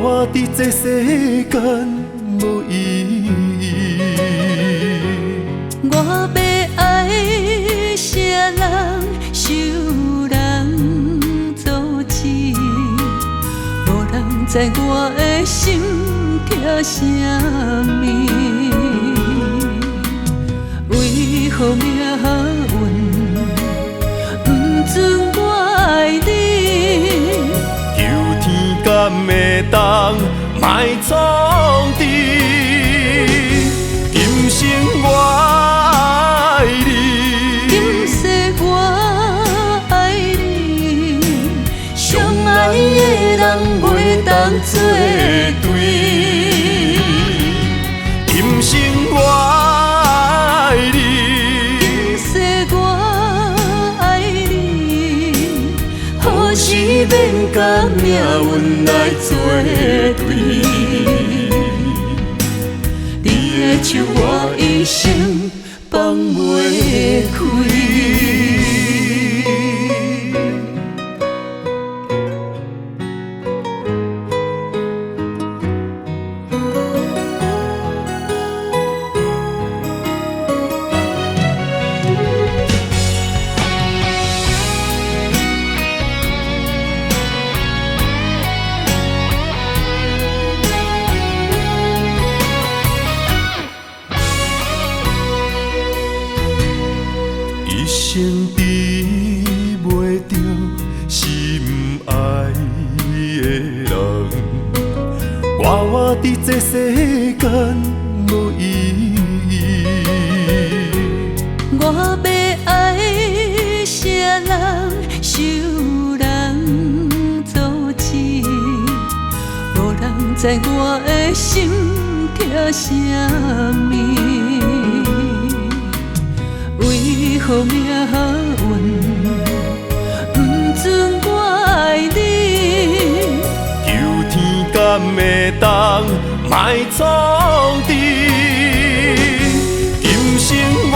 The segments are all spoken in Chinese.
我伫这世间无意义。我要爱啥人，受人阻止，无人知我的心痛啥物。为何命运不准我爱你？求天敢会当莫创治，今生我爱你，今世我爱你，相爱的人袂当作对。今生我爱你，今世我爱你，何时免甲命运来作对？你的手我一生放袂开。一生治袂着心爱的人，我伫这世间无意义。我要爱啥人，受人阻止，无人知我的心痛啥物。为何命运不准我爱你？求天敢会当莫创治，今生我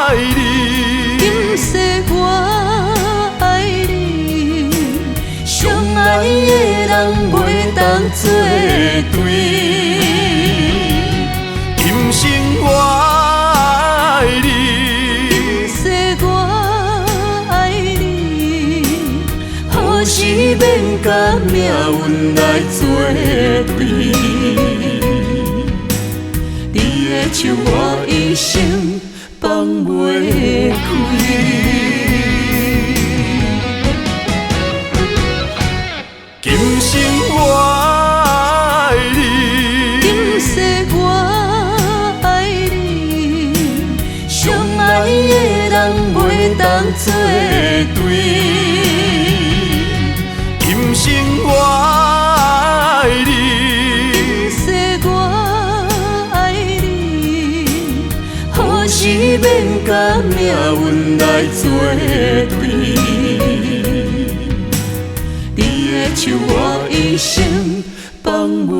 爱你，今世我爱你，相爱的人袂当作对。今生我爱你，今世我爱你，何时免甲命运来作对？你的手我一生放袂开。今生我爱你，今世我爱你，相爱的人袂当作对。今生我爱你，今世我爱你，何时免甲命运来作对？你的手我一生放袂